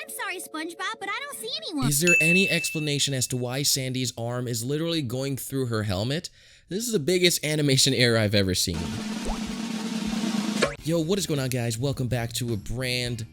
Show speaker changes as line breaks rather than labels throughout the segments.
I'm sorry, SpongeBob, but I don't see anyone.
Is there any explanation as to why Sandy's arm is literally going through her helmet? This is the biggest animation error I've ever seen. Yo, what is going on, guys? Welcome back to a brand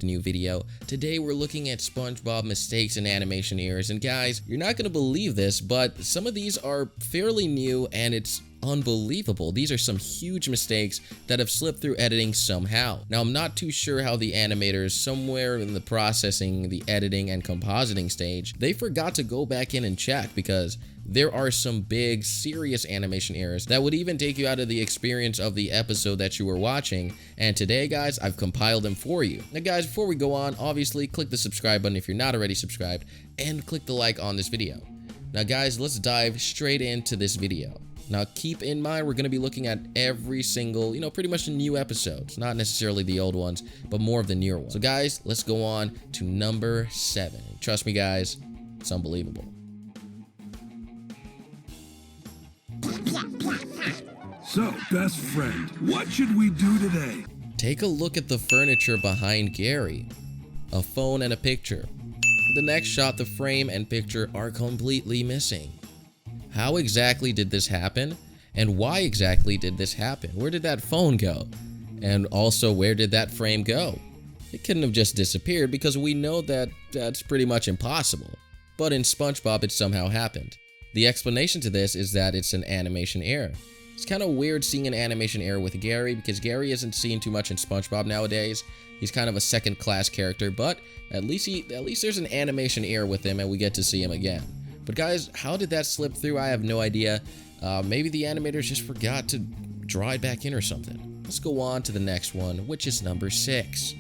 new video. Today we're looking at SpongeBob mistakes and animation errors, and guys, you're not gonna believe this, but some of these are fairly new and it's unbelievable. These are some huge mistakes that have slipped through editing somehow. Now, I'm not too sure how the animators, somewhere in the processing, the editing, and compositing stage, they forgot to go back in and check, because there are some big, serious animation errors that would even take you out of the experience of the episode that you were watching. And today, guys, I've compiled them for you. Now, guys, before we go on, obviously, click the subscribe button if you're not already subscribed, and click the like on this video. Now, guys, let's dive straight into this video. Now, keep in mind, we're going to be looking at every single, pretty much the new episodes. Not necessarily the old ones, but more of the newer ones. So, guys, let's go on to number 7. Trust me, guys, it's unbelievable.
So, best friend, what should we do today?
Take a look at the furniture behind Gary. A phone and a picture. The next shot, the frame and picture are completely missing. How exactly did this happen? And why exactly did this happen? Where did that phone go? And also, where did that frame go? It couldn't have just disappeared, because we know that that's pretty much impossible. But in SpongeBob, it somehow happened. The explanation to this is that it's an animation error. It's kind of weird seeing an animation error with Gary, because Gary isn't seen too much in SpongeBob nowadays. He's kind of a second-class character, but at least there's an animation error with him and we get to see him again. But guys, how did that slip through? I have no idea. Maybe the animators just forgot to draw it back in or something. Let's go on to the next one, which is number 6.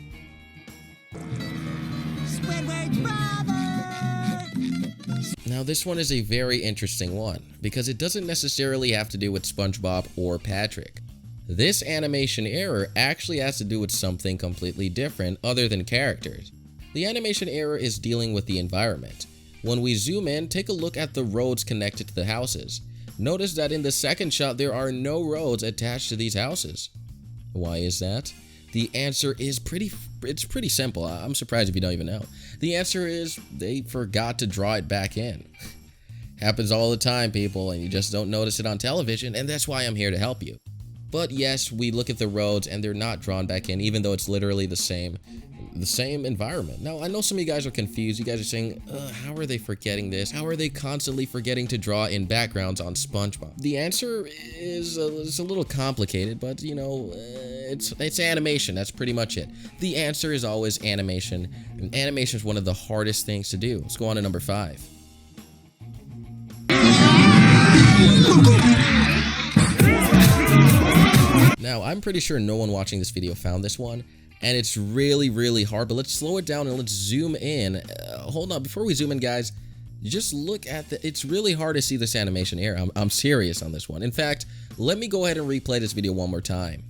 Squidward's brother!
Now, this one is a very interesting one, because it doesn't necessarily have to do with SpongeBob or Patrick. This animation error actually has to do with something completely different other than characters. The animation error is dealing with the environment. When we zoom in, take a look at the roads connected to the houses. Notice that in the second shot, there are no roads attached to these houses. Why is that? The answer is pretty simple. I'm surprised if you don't even know. The answer is they forgot to draw it back in. Happens all the time, people, and you just don't notice it on television, and that's why I'm here to help you. But yes, we look at the roads and they're not drawn back in, even though it's literally the same environment. Now, I know some of you guys are confused. You guys are saying, how are they forgetting this? How are they constantly forgetting to draw in backgrounds on SpongeBob? The answer is a little complicated, but it's animation. That's pretty much it. The answer is always animation, and animation is one of the hardest things to do. Let's go on to number 5. Now, I'm pretty sure no one watching this video found this one, and it's really hard, but let's slow it down and let's zoom in. Hold on, before we zoom in, guys, just look at it's really hard to see this animation error. I'm serious on this one. In fact, let me go ahead and replay this video one more time.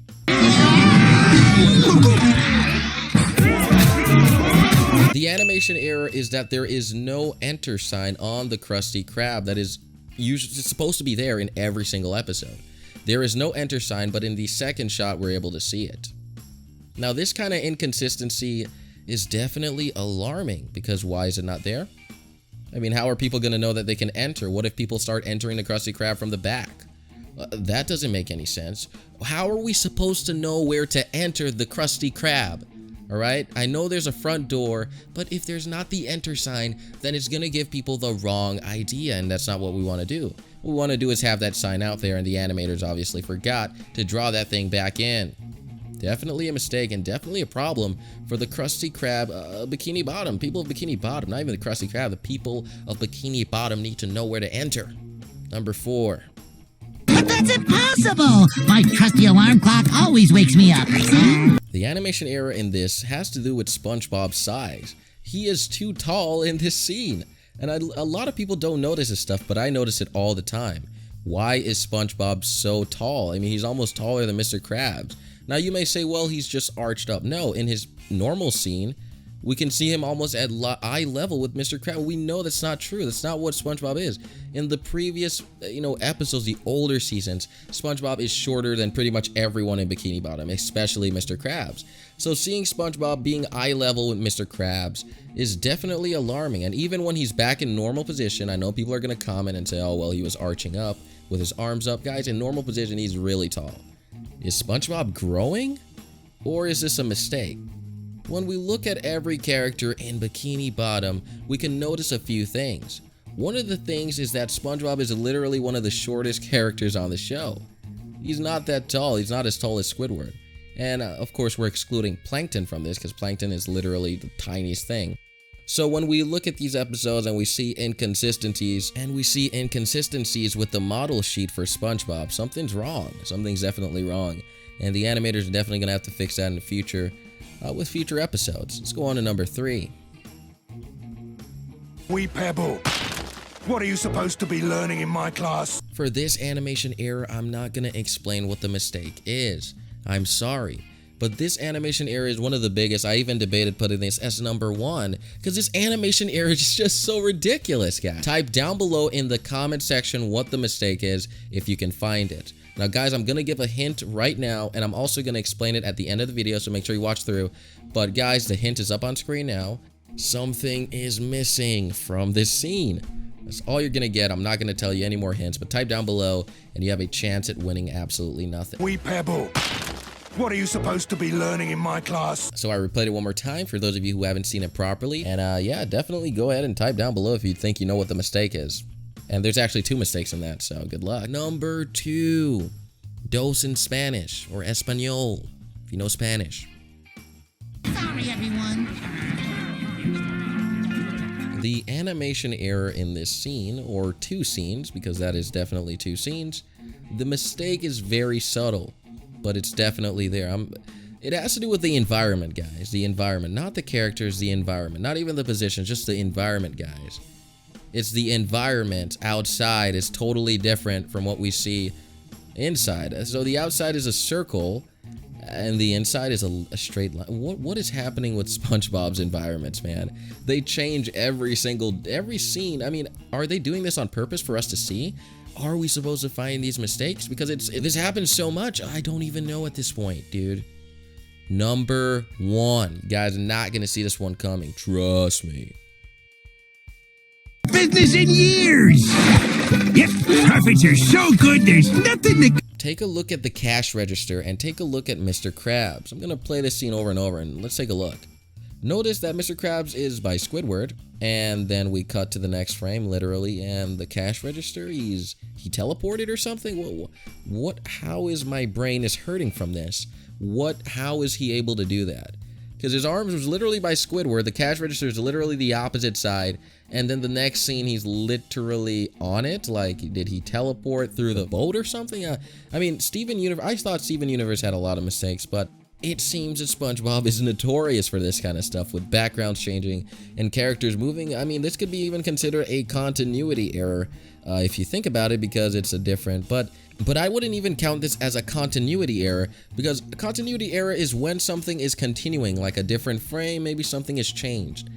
The animation error is that there is no enter sign on the Krusty Krab that is usually supposed to be there in every single episode. There is no enter sign, but in the second shot, we're able to see it. Now, this kind of inconsistency is definitely alarming, because why is it not there? I mean, how are people going to know that they can enter? What if people start entering the Krusty Krab from the back? That doesn't make any sense. How are we supposed to know where to enter the Krusty Krab? All right, I know there's a front door, but if there's not the enter sign, then it's going to give people the wrong idea, and that's not what we want to do. What we want to do is have that sign out there, and the animators obviously forgot to draw that thing back in. Definitely a mistake, and definitely a problem for the Krusty Krab Bikini Bottom. People of Bikini Bottom, not even the Krusty Krab, the people of Bikini Bottom need to know where to enter. Number 4.
But that's impossible! My trusty alarm clock always wakes me up.
The animation error in this has to do with SpongeBob's size. He is too tall in this scene. And a lot of people don't notice this stuff, but I notice it all the time. Why is SpongeBob so tall? I mean, he's almost taller than Mr. Krabs. Now, you may say, well, he's just arched up. No, in his normal scene, We can see him almost at eye level with Mr. Krabs. We know that's not true. That's not what SpongeBob is. In the previous, episodes, the older seasons, SpongeBob is shorter than pretty much everyone in Bikini Bottom, especially Mr. Krabs. So seeing SpongeBob being eye level with Mr. Krabs is definitely alarming. And even when he's back in normal position, I know people are going to comment and say, oh, well, he was arching up with his arms up. Guys, in normal position, he's really tall. Is SpongeBob growing? Or is this a mistake? When we look at every character in Bikini Bottom, we can notice a few things. One of the things is that SpongeBob is literally one of the shortest characters on the show. He's not that tall. He's not as tall as Squidward. And of course, we're excluding Plankton from this because Plankton is literally the tiniest thing. So when we look at these episodes and we see inconsistencies, with the model sheet for SpongeBob, something's wrong. Something's definitely wrong. And the animators are definitely going to have to fix that in the future. With future episodes. Let's go on to number 3.
Wee Pebble, what are you supposed to be learning in my class?
For this animation error, I'm not going to explain what the mistake is. I'm sorry. But this animation error is one of the biggest. I even debated putting this as number 1 because this animation error is just so ridiculous, guys. Type down below in the comment section what the mistake is if you can find it. Now, guys, I'm going to give a hint right now, and I'm also going to explain it at the end of the video, so make sure you watch through. But, guys, the hint is up on screen now. Something is missing from this scene. That's all you're going to get. I'm not going to tell you any more hints, but type down below, and you have a chance at winning absolutely nothing.
Wee Pebble, what are you supposed to be learning in my class?
So I replayed it one more time for those of you who haven't seen it properly. And, yeah, definitely go ahead and type down below if you think you know what the mistake is. And there's actually 2 mistakes in that, so good luck. Number 2, dos in Spanish, or Espanol, if you know Spanish.
Sorry, everyone.
The animation error in this scene, or 2 scenes, because that is definitely 2 scenes, the mistake is very subtle, but it's definitely there. It has to do with the environment, guys. The environment, not the characters, the environment. Not even the positions, just the environment, guys. It's the environment outside is totally different from what we see inside. So the outside is a circle and the inside is a straight line. What is happening with SpongeBob's environments, man? They change every scene. I mean, are they doing this on purpose for us to see? Are we supposed to find these mistakes? Because this happens so much, I don't even know at this point, dude. Number 1. You guys are not going to see this one coming. Trust me.
Business in years! Yes, profits are so good, there's nothing to...
Take a look at the cash register and take a look at Mr. Krabs. I'm going to play this scene over and over and let's take a look. Notice that Mr. Krabs is by Squidward, and then we cut to the next frame, literally, and the cash register, he teleported or something? How is my brain is hurting from this? How is he able to do that? Because his arms was literally by Squidward, the cash register is literally the opposite side, and then the next scene he's literally on it. Like, did he teleport through the boat or something? I mean, Steven Universe, I thought Steven Universe had a lot of mistakes, but it seems that SpongeBob is notorious for this kind of stuff with backgrounds changing and characters moving. I mean, this could be even considered a continuity error if you think about it, because it's a different, but I wouldn't even count this as a continuity error, because a continuity error is when something is continuing, like a different frame, maybe something has changed.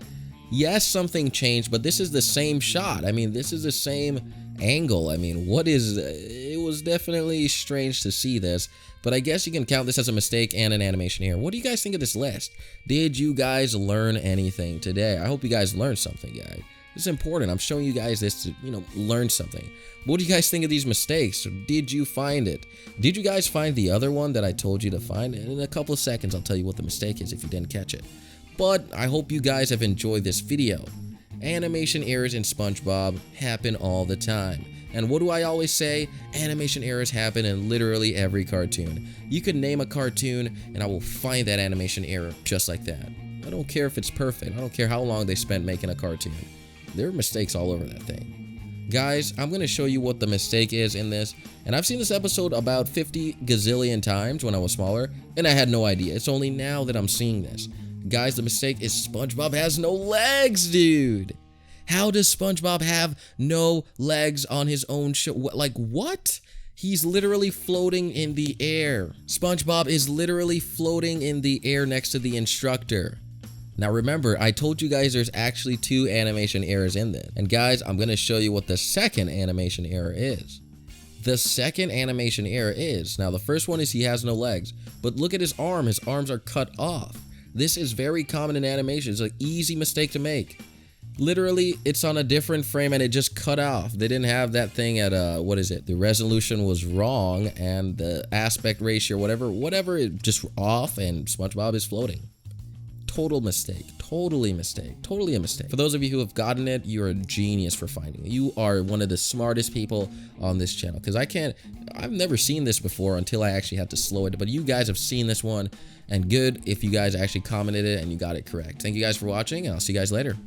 Yes, something changed, but this is the same shot. I mean, this is the same angle. I mean, it was definitely strange to see this, but I guess you can count this as a mistake and an animation error. What do you guys think of this list? Did you guys learn anything today? I hope you guys learned something, guys. This is important. I'm showing you guys this to, learn something. What do you guys think of these mistakes? Did you find it? Did you guys find the other one that I told you to find? And in a couple of seconds, I'll tell you what the mistake is if you didn't catch it. But I hope you guys have enjoyed this video. Animation errors in SpongeBob happen all the time. And what do I always say? Animation errors happen in literally every cartoon. You can name a cartoon and I will find that animation error just like that. I don't care if it's perfect. I don't care how long they spent making a cartoon. There are mistakes all over that thing. Guys, I'm going to show you what the mistake is in this. And I've seen this episode about 50 gazillion times when I was smaller, and I had no idea. It's only now that I'm seeing this. Guys, the mistake is SpongeBob has no legs, dude. How does SpongeBob have no legs on his own show? Like, what? He's literally floating in the air. SpongeBob is literally floating in the air next to the instructor. Now remember, I told you guys there's actually 2 animation errors in this. And guys, I'm gonna show you what the second animation error is. The second animation error is, now the first one is he has no legs, but look at his arms are cut off. This is very common in animation. It's an easy mistake to make. Literally, it's on a different frame and it just cut off. They didn't have that thing at, what is it? The resolution was wrong and the aspect ratio, whatever, it just off and SpongeBob is floating. Total mistake, totally a mistake. For those of you who have gotten it, you're a genius for finding it. You are one of the smartest people on this channel, because I've never seen this before until I actually had to slow it, but you guys have seen this one, and good if you guys actually commented it and you got it correct. Thank you guys for watching, and I'll see you guys later.